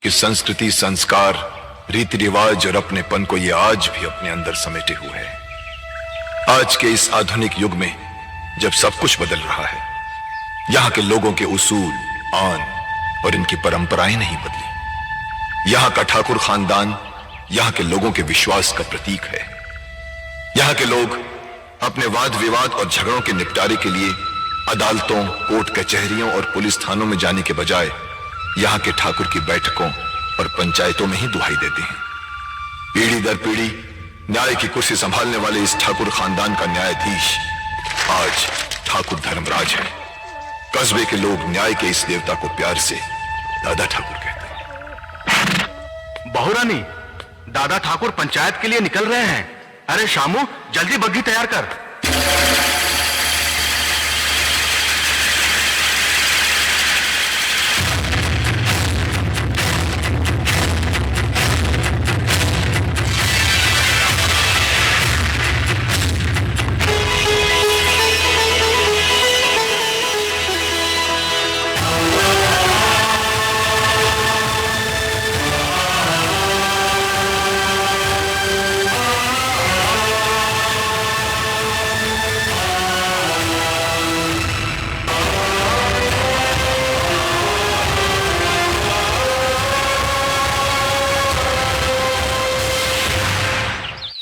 कि संस्कृति, संस्कार, रीति रिवाज और अपनेपन को ये आज भी अपने अंदर समेटे हुए है। आज के इस आधुनिक युग में जब सब कुछ बदल रहा है, यहां के लोगों के उसूल, आन और इनकी परंपराएं नहीं बदली। यहां का ठाकुर खानदान यहां के लोगों के विश्वास का प्रतीक है। यहां के लोग अपने वाद विवाद और झगड़ों के निपटारे के लिए अदालतों, कोर्ट कचहरियों और पुलिस थानों में जाने के बजाय यहां के ठाकुर की बैठकों और पंचायतों में ही दुहाई देते हैं। पीढ़ी दर पीढ़ी न्याय की कुर्सी संभालने वाले इस ठाकुर खानदान का न्यायाधीश आज ठाकुर धर्मराज है। कस्बे के लोग न्याय के इस देवता को प्यार से दादा ठाकुर कहते हैं। बहुरानी, दादा ठाकुर पंचायत के लिए निकल रहे हैं। अरे शामू, जल्दी बग्घी तैयार कर।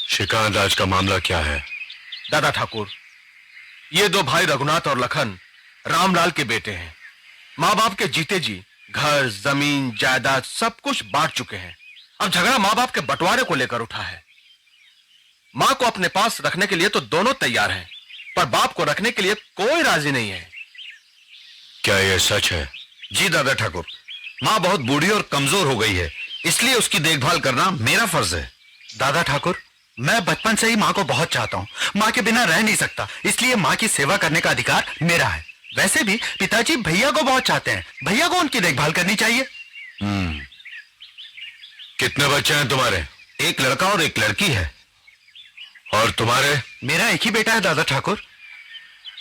श्रीकांत, आज का मामला क्या है? दादा ठाकुर, ये दो भाई रघुनाथ और लखन रामलाल के बेटे हैं। माँ बाप के जीते जी घर, जमीन, जायदाद सब कुछ बांट चुके हैं। अब झगड़ा माँ बाप के बंटवारे को लेकर उठा है। माँ को अपने पास रखने के लिए तो दोनों तैयार हैं, पर बाप को रखने के लिए कोई राजी नहीं है। क्या यह सच है? जी दादा ठाकुर, माँ बहुत बूढ़ी और कमजोर हो गई है, इसलिए उसकी देखभाल करना मेरा फर्ज है। दादा ठाकुर, मैं बचपन से ही माँ को बहुत चाहता हूँ। माँ के बिना रह नहीं सकता, इसलिए माँ की सेवा करने का अधिकार मेरा है। वैसे भी पिताजी भैया को बहुत चाहते हैं, भैया को उनकी देखभाल करनी चाहिए। कितने बच्चे हैं तुम्हारे? एक लड़का और एक लड़की है। और तुम्हारे? मेरा एक ही बेटा है दादा ठाकुर।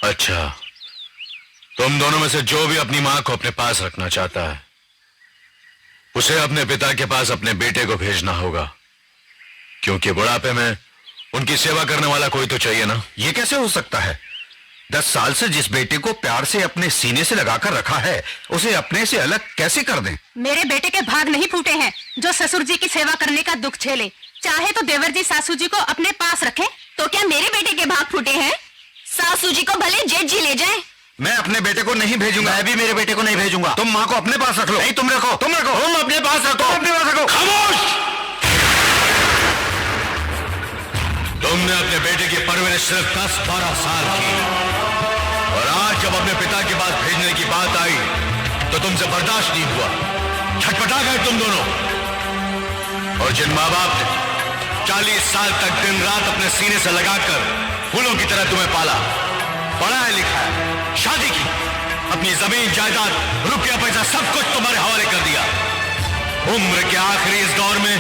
अच्छा, तुम दोनों में से जो भी अपनी माँ को अपने पास रखना चाहता है, उसे अपने पिता के पास अपने बेटे को भेजना होगा, क्योंकि बुढ़ापे में उनकी सेवा करने वाला कोई तो चाहिए ना। ये कैसे हो सकता है? 10 साल से जिस बेटे को प्यार से अपने सीने से लगाकर रखा है, उसे अपने से अलग कैसे कर दें? मेरे बेटे के भाग नहीं फूटे हैं जो ससुर जी की सेवा करने का दुख झेले। चाहे तो देवर जी सासू जी को अपने पास रखें। तो क्या मेरे बेटे के भाग फूटे हैं? सासू जी को भले जेठ जी ले जाएं। मैं अपने बेटे को नहीं भेजूंगा। मैं भी मेरे बेटे को नहीं भेजूंगा। तुम माँ को अपने पास रख लो। नहीं, तुम रखो। तुम अपने पास रखो। अपने पास रखो। खामोश! तुमने अपने बेटे की परवरिश सिर्फ 10-12 साल की, और आज जब अपने पिता के पास भेजने की बात आई तो तुमसे बर्दाश्त नहीं हुआ। छटपटा गए तुम दोनों। और जिन माँ बाप ने 40 साल तक दिन रात अपने सीने से लगाकर फूलों की तरह तुम्हें पाला, पढ़ाया लिखाया, शादी की, अपनी जमीन, जायदाद, रुपया पैसा सब कुछ तुम्हारे हवाले कर दिया, उम्र के आखिरी इस दौर में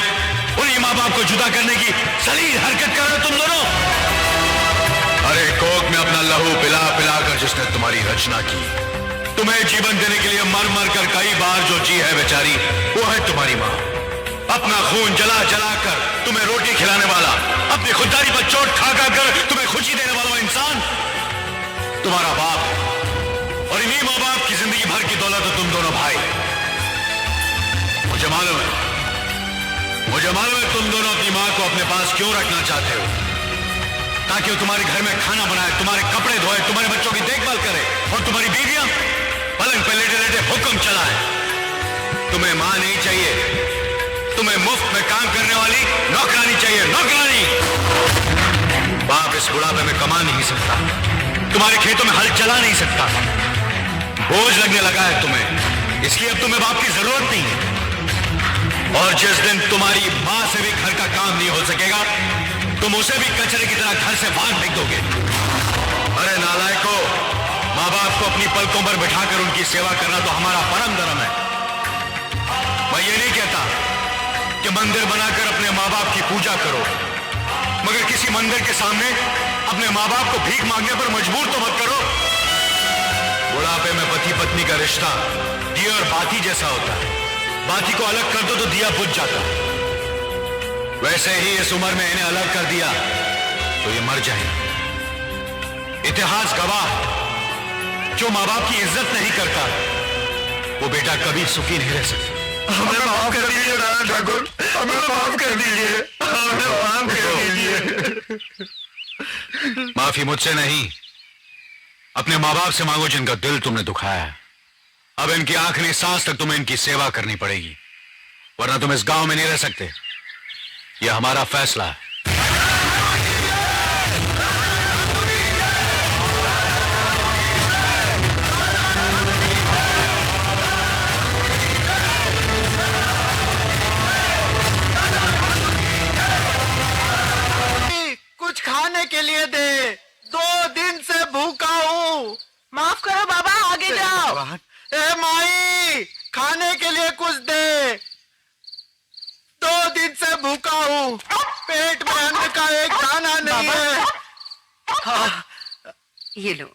उन्हीं माँ बाप को जुदा करने की सलील हरकत कर रहे हो तुम दोनों। अरे कोक में अपना लहू पिला पिला कर जिसने तुम्हारी रचना की, तुम्हें जीवन देने के लिए मर मर कर कई बार जो जी है बेचारी, वो है तुम्हारी माँ। अपना खून जला जला कर तुम्हें रोटी खिलाने वाला, अपनी खुददारी पर चोट खा कर तुम्हें खुशी देने वाला इंसान तुम्हारा बाप है। और इन्हीं माँ बाप की जिंदगी भर की दौलत हो तुम दोनों भाई। मुझे मालूम है तुम दोनों अपनी माँ को अपने पास क्यों रखना चाहते हो, ताकि वो तुम्हारे घर में खाना बनाए, तुम्हारे कपड़े धोए, तुम्हारे बच्चों की देखभाल करे, और तुम्हारी बीवियां पलंग पे लेटे लेटे हुक्म चलाए। तुम्हें माँ नहीं चाहिए, तुम्हें मुफ्त में काम करने वाली नौकरानी चाहिए, नौकरानी। बाप इस बुढ़ापे में कमा नहीं सकता, तुम्हारे खेतों में हल चला नहीं सकता, बोझ लगने लगा है तुम्हें, इसलिए अब तुम्हें बाप की जरूरत नहीं है। और जिस दिन तुम्हारी मां से भी घर का काम नहीं हो सकेगा, तुम उसे भी कचरे की तरह घर से बाहर फेंक दोगे। अरे नालायकों, माँ बाप को अपनी पलकों पर बिठाकर उनकी सेवा करना तो हमारा परम धर्म है। मैं ये नहीं कहता कि मंदिर बनाकर अपने माँ बाप की पूजा करो, मगर किसी मंदिर के सामने अपने माँ बाप को भीख मांगने पर मजबूर तो मत करो। बुढ़ापे में पति पत्नी का रिश्ता घी और बाती जैसा होता है। बाकी को अलग कर दो तो दिया बुझ जाता। वैसे ही इस उम्र में इन्हें अलग कर दिया तो ये मर जाए। इतिहास गवाह है, जो माँ बाप की इज्जत नहीं करता वो बेटा कभी सुखी नहीं रह सकता। हमें माफ कर दीजिए नारायण ठाकुर, हमें माफ कर दीजिए, हमें माफ कर दीजिए। माफी मुझसे नहीं, अपने माँ बाप से मांगो जिनका दिल तुमने दुखाया है। अब इनकी आखिरी सांस तक तुम्हें इनकी सेवा करनी पड़ेगी, वरना तुम इस गांव में नहीं रह सकते। यह हमारा फैसला है। कुछ खाने के लिए दे, 2 दिन से भूखा हूँ। माफ करो बाबा, आगे जाओ। ए माई, खाने के लिए कुछ दे, 2 दिन से भूखा हूँ, पेट में अन्न का एक दाना नहीं है। ये लो।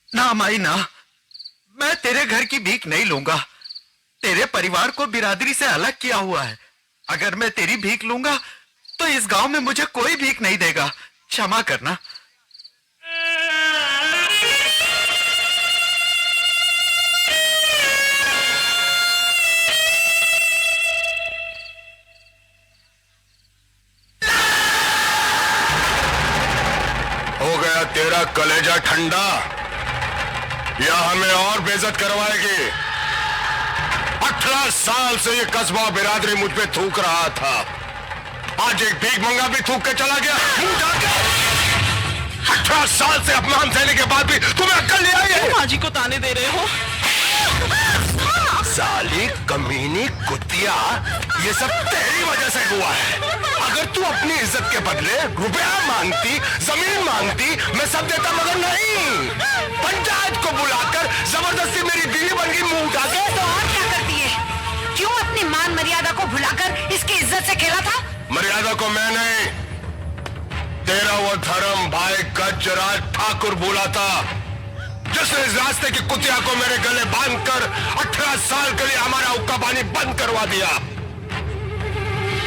ना माई ना, मैं तेरे घर की भीख नहीं लूंगा। तेरे परिवार को बिरादरी से अलग किया हुआ है। अगर मैं तेरी भीख लूंगा तो इस गांव में मुझे कोई भीख नहीं देगा। क्षमा करना। हो गया तेरा कलेजा ठंडा, या हमें और बेइज्जत करवाएगी? 18 साल से ये कस्बा बिरादरी मुझ पे थूक रहा था, आज एक भीख मंगा भी थूक के चला गया। 18 साल से अपमान सहने के बाद भी तुम्हें अक्ल नहीं आई है? माँ जी को ताने दे रहे हो? साली कमीनी कुतिया, ये सब तेरी वजह से हुआ है। अगर तू अपनी इज्जत के बदले रुपया मांगती, जमीन मांगती, मैं सब देता, मगर नहीं। पंचायत को बुलाकर जबरदस्ती मेरी बीवी बन गई मुंह उठा के। तो और क्या करती है? क्यों अपनी मान मर्यादा को भुलाकर इसकी इज्जत से खेला था? मर्यादा को मैं नहीं, तेरा वो धर्म भाई गजराज ठाकुर बोला था, जिसने इस रास्ते की कुतिया को मेरे गले बांधकर 18 साल के लिए हमारा हुक्का पानी बंद करवा दिया।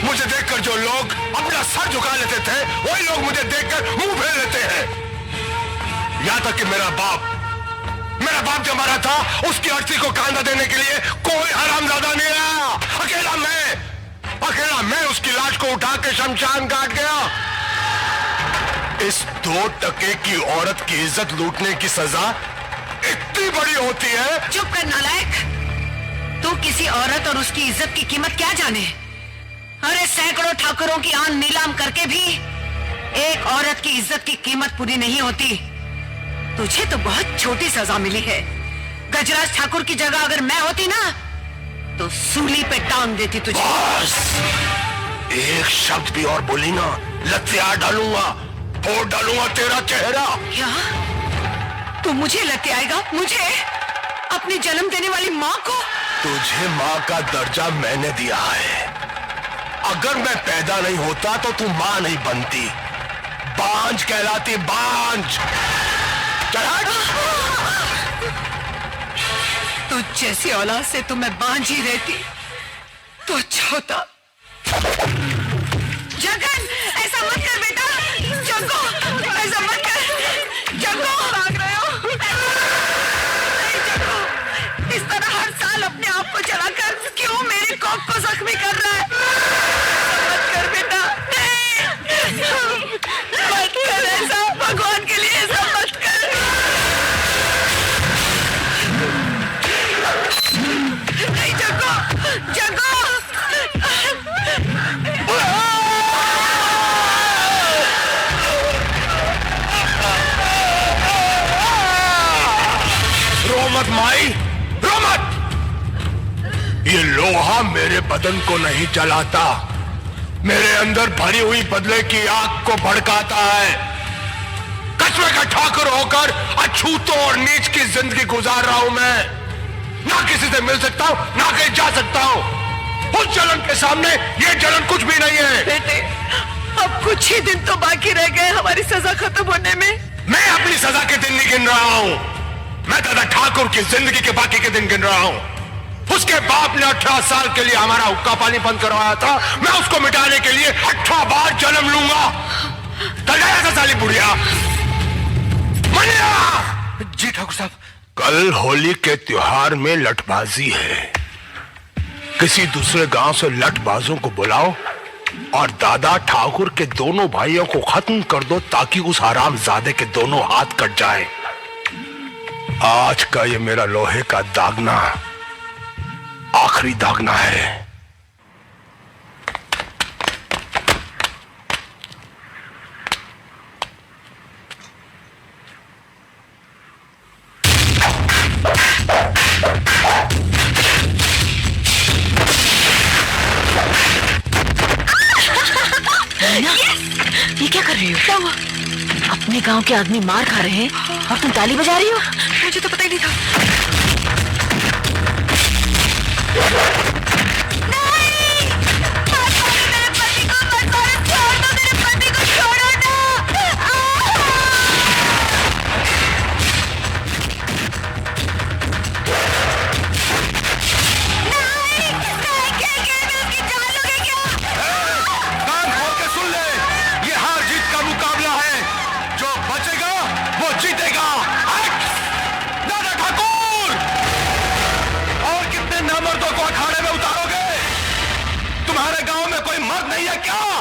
मुझे देखकर जो लोग अपना सर झुका लेते थे, वही लोग मुझे देखकर मुंह फेर लेते हैं। यहां तक कि मेरा बाप जब मरा था, उसकी अर्थी को कांधा देने के लिए कोई हरामजादा नहीं आया। अकेला मैं उसकी लाश को उठा के शमशान घाट गया। इस 2 टके की औरत की इज्जत लूटने की सजा इतनी बड़ी होती है। चुप कर नालायक, तू किसी औरत और उसकी इज्जत की कीमत क्या जाने? अरे सैकड़ों ठाकुरों की आन नीलाम करके भी एक औरत की इज्जत की कीमत पूरी नहीं होती। तुझे तो बहुत छोटी सजा मिली है। गजराज ठाकुर की जगह अगर मैं होती ना, तो सूली पे टांग देती तुझे। बस एक शब्द भी और बोली ना, लत्या डालूंगा, फोड़ डालूंगा तेरा चेहरा। क्या तू मुझे लते आएगा? मुझे? अपनी जन्म देने वाली माँ को? तुझे माँ का दर्जा मैंने दिया है। अगर मैं पैदा नहीं होता तो तू माँ नहीं बनती, बांझ कहलाती, बांझ। तुझ जैसी औलाद से तो मैं बांझ ही रहती तो अच्छा होता। जगन, ऐसा मत कर बेटा। जग्गू, ऐसा मत कर। जग्गू, भाग रहे हो? नहीं जग्गू, इस तरह हर साल अपने आप को जलाकर क्यों मेरे कॉक को जख्मी कर रहा है? मत कर बेटा, नहीं, मत कर ऐसा। भगवान के लिए ऐसा मत कर। नहीं जग्गू, जग्गू। रो मत माई, रो मत। ये लोहा मेरे बदन को नहीं जलाता, मेरे अंदर भरी हुई बदले की आग को भड़काता है। कस्बे का ठाकुर होकर अछूतों और नीच की जिंदगी गुजार रहा हूं मैं। ना किसी से मिल सकता हूं, ना कहीं जा सकता हूं। उस जलन के सामने ये जलन कुछ भी नहीं है। बेटे, अब कुछ ही दिन तो बाकी रह गए हमारी सजा खत्म होने में। मैं अपनी सजा के दिन नहीं गिन रहा हूं, मैं दादा ठाकुर की जिंदगी के बाकी के दिन गिन रहा हूं। उसके बाप ने 18 साल के लिए हमारा हुक्का पानी बंद करवाया था। मैं उसको मिटाने के लिए 18 बार जन्म लूंगा। कल गया था साली बुढ़िया। मनिया! जी ठाकुर साहब। कल होली के त्योहार में लठबाजी है। किसी दूसरे गांव से लठबाजों को बुलाओ और दादा ठाकुर के दोनों भाइयों को खत्म कर दो ताकि उस हरामजादे के दोनों हाथ कट जाएं। आज का ये मेरा लोहे का दागना आखिरी दागना है। ये क्या कर रही हो? अपने गांव के आदमी मार खा रहे हैं और तुम ताली बजा रही हो? मुझे तो पता ही नहीं था। नहीं! मत मारो मेरे पति को, मत मारो, छोड़ दो मेरे पति को, छोड़ो ना! नहीं! नहीं, क्या उसकी जान लोगे क्या? कान खोल के सुन ले, ये हार जीत का मुकाबला है। जो बचेगा वो जीतेगा। दादा ठाकुर! और कितने नामर्दों को अखाड़े में उतारोगे? तुम्हारे गांव में कोई मर्द नहीं है क्या?